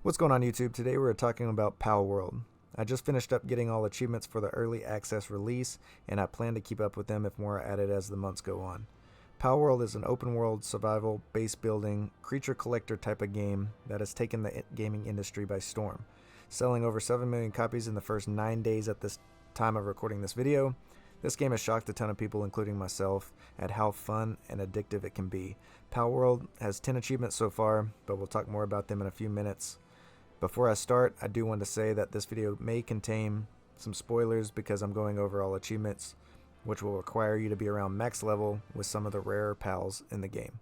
What's going on YouTube? Today we're talking about Palworld. I just finished up getting all achievements for the early access release, and I plan to keep up with them if more are added as the months go on. Palworld is an open world survival, base building, creature collector type of game that has taken the gaming industry by storm, selling over 7 million copies in the first 9 days at this time of recording this video. This game has shocked a ton of people, including myself, at how fun and addictive it can be. Palworld has 10 achievements so far, but we'll talk more about them in a few minutes. Before I start, I do want to say that this video may contain some spoilers because I'm going over all achievements, which will require you to be around max level with some of the rarer pals in the game.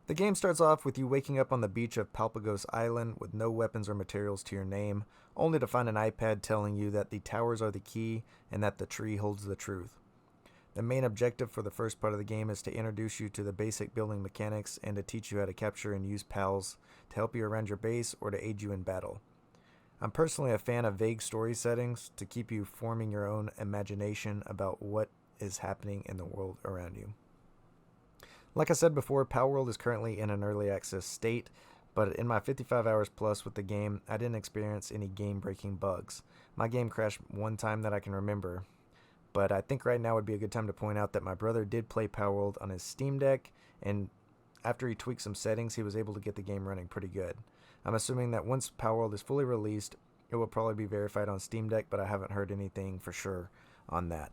The game starts off with you waking up on the beach of Palpagos Island with no weapons or materials to your name, only to find an iPad telling you that the towers are the key and that the tree holds the truth. The main objective for the first part of the game is to introduce you to the basic building mechanics and to teach you how to capture and use pals to help you around your base or to aid you in battle. I'm personally a fan of vague story settings to keep you forming your own imagination about what is happening in the world around you. Like I said before, Palworld is currently in an early access state, but in my 55 hours plus with the game, I didn't experience any game-breaking bugs. My game crashed one time that I can remember, but I think right now would be a good time to point out that my brother did play Palworld on his Steam Deck, and after he tweaked some settings, he was able to get the game running pretty good. I'm assuming that once Palworld is fully released, it will probably be verified on Steam Deck, but I haven't heard anything for sure on that.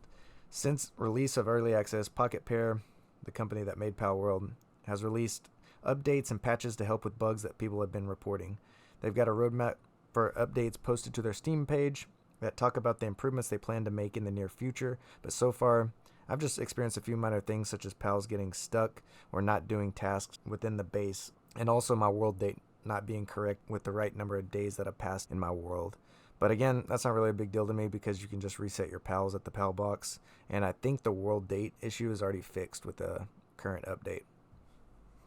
Since release of Early Access, Pocket Pair, the company that made Palworld, has released updates and patches to help with bugs that people have been reporting. They've got a roadmap for updates posted to their Steam page that talk about the improvements they plan to make in the near future, but so far I've just experienced a few minor things such as pals getting stuck or not doing tasks within the base, and also my world date not being correct with the right number of days that have passed in my world. But again, that's not really a big deal to me because you can just reset your pals at the pal box, and I think the world date issue is already fixed with the current update.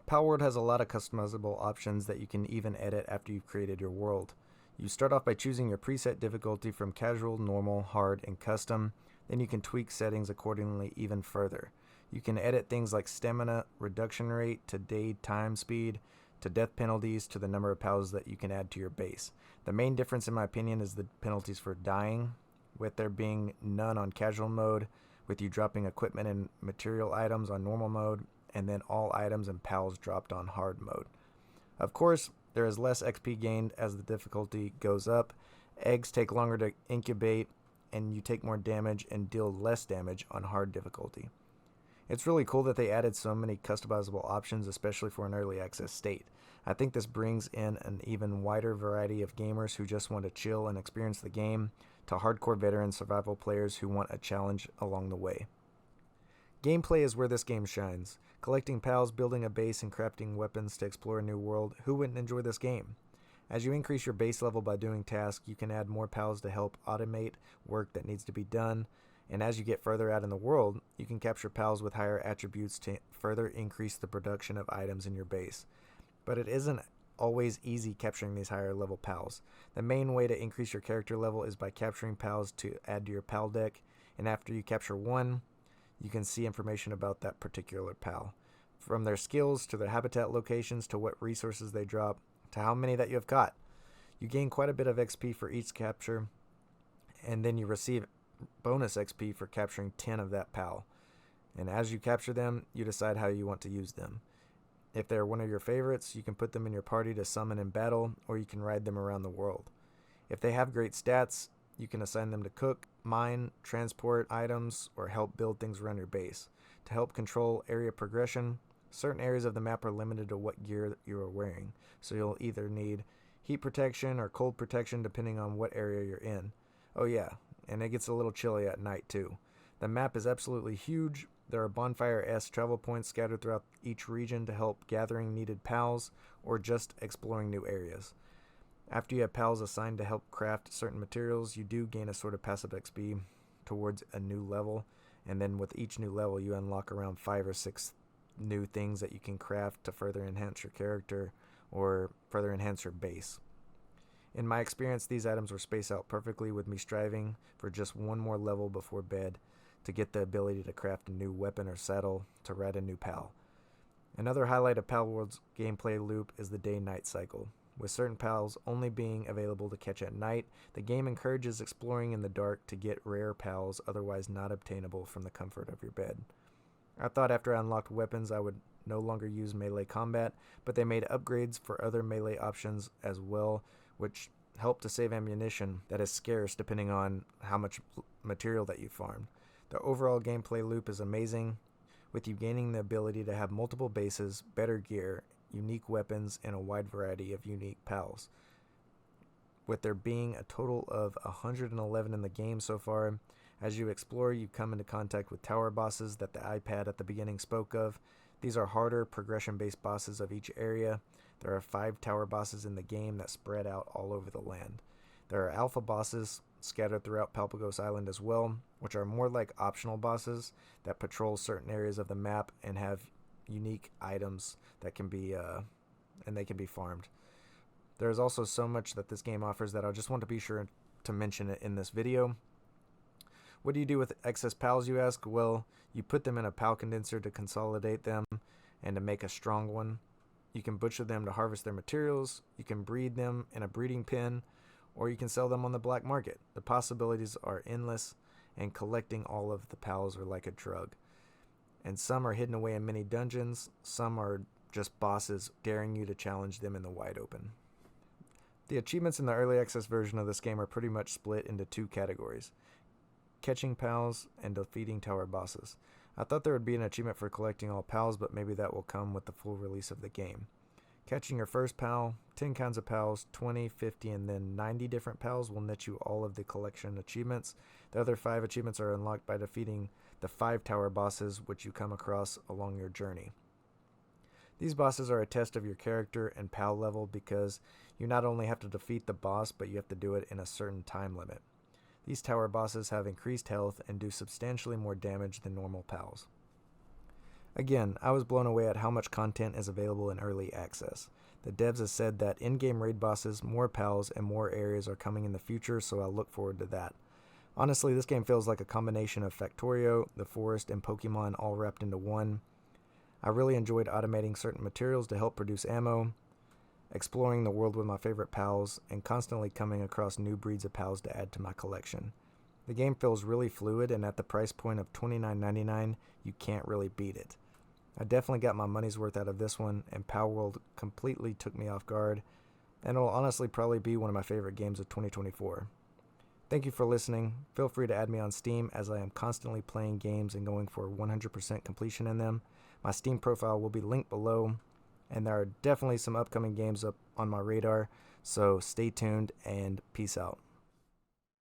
Palworld has a lot of customizable options that you can even edit after you've created your world. You start off by choosing your preset difficulty from casual, normal, hard, and custom. Then you can tweak settings accordingly even further. You can edit things like stamina reduction rate to day time speed, to death penalties, to the number of pals that you can add to your base. The main difference in my opinion is the penalties for dying, with there being none on casual mode, with you dropping equipment and material items on normal mode, and then all items and pals dropped on hard mode. Of course, there is less XP gained as the difficulty goes up, eggs take longer to incubate, and you take more damage and deal less damage on hard difficulty. It's really cool that they added so many customizable options, especially for an early access state. I think this brings in an even wider variety of gamers who just want to chill and experience the game, to hardcore veteran survival players who want a challenge along the way. Gameplay is where this game shines. Collecting pals, building a base, and crafting weapons to explore a new world, who wouldn't enjoy this game? As you increase your base level by doing tasks, you can add more pals to help automate work that needs to be done, and as you get further out in the world, you can capture pals with higher attributes to further increase the production of items in your base. But it isn't always easy capturing these higher level pals. The main way to increase your character level is by capturing pals to add to your pal deck, and after you capture one, you can see information about that particular pal. From their skills, to their habitat locations, to what resources they drop, to how many that you have caught. You gain quite a bit of XP for each capture, and then you receive bonus XP for capturing 10 of that pal. And as you capture them, you decide how you want to use them. If they're one of your favorites, you can put them in your party to summon in battle, or you can ride them around the world. If they have great stats, you can assign them to cook, mine, transport items, or help build things around your base. To help control area progression, certain areas of the map are limited to what gear you are wearing, so you'll either need heat protection or cold protection depending on what area you're in. Oh yeah, and it gets a little chilly at night too. The map is absolutely huge. There are bonfire-esque travel points scattered throughout each region to help gathering needed pals or just exploring new areas. After you have pals assigned to help craft certain materials, you do gain a sort of passive XP towards a new level, and then with each new level you unlock around 5 or 6 new things that you can craft to further enhance your character or further enhance your base. In my experience, these items were spaced out perfectly, with me striving for just one more level before bed to get the ability to craft a new weapon or saddle to ride a new pal. Another highlight of Palworld's gameplay loop is the day-night cycle. With certain pals only being available to catch at night, the game encourages exploring in the dark to get rare pals otherwise not obtainable from the comfort of your bed. I thought after I unlocked weapons I would no longer use melee combat, but they made upgrades for other melee options as well, which help to save ammunition that is scarce depending on how much material that you farmed. The overall gameplay loop is amazing, with you gaining the ability to have multiple bases, better gear, unique weapons, and a wide variety of unique pals. With there being a total of 111 in the game so far, as you explore, you come into contact with tower bosses that the iPad at the beginning spoke of. These are harder, progression-based bosses of each area. There are 5 tower bosses in the game that spread out all over the land. There are alpha bosses scattered throughout Palpagos Island as well, which are more like optional bosses that patrol certain areas of the map and have unique items that can be and they can be farmed. There is also so much that this game offers that I just want to be sure to mention it in this video. What do you do with excess pals, you ask? Well, you put them in a pal condenser to consolidate them and to make a strong one. You can butcher them to harvest their materials, you can breed them in a breeding pen, or you can sell them on the black market. The possibilities are endless, and collecting all of the pals are like a drug. And some are hidden away in many dungeons, some are just bosses daring you to challenge them in the wide open. The achievements in the early access version of this game are pretty much split into 2 categories: catching pals and defeating tower bosses. I thought there would be an achievement for collecting all pals, but maybe that will come with the full release of the game. Catching your first pal, 10 kinds of pals, 20, 50, and then 90 different pals will net you all of the collection achievements. The other 5 achievements are unlocked by defeating the 5 tower bosses which you come across along your journey. These bosses are a test of your character and pal level because you not only have to defeat the boss, but you have to do it in a certain time limit. These tower bosses have increased health and do substantially more damage than normal pals. Again, I was blown away at how much content is available in early access. The devs have said that in-game raid bosses, more pals, and more areas are coming in the future, so I'll look forward to that. Honestly, this game feels like a combination of Factorio, the Forest, and Pokemon all wrapped into one. I really enjoyed automating certain materials to help produce ammo, exploring the world with my favorite pals, and constantly coming across new breeds of pals to add to my collection. The game feels really fluid, and at the price point of $29.99, you can't really beat it. I definitely got my money's worth out of this one, and Palworld completely took me off guard, and it'll honestly probably be one of my favorite games of 2024. Thank you for listening. Feel free to add me on Steam, as I am constantly playing games and going for 100% completion in them. My Steam profile will be linked below, and there are definitely some upcoming games up on my radar, so stay tuned and peace out.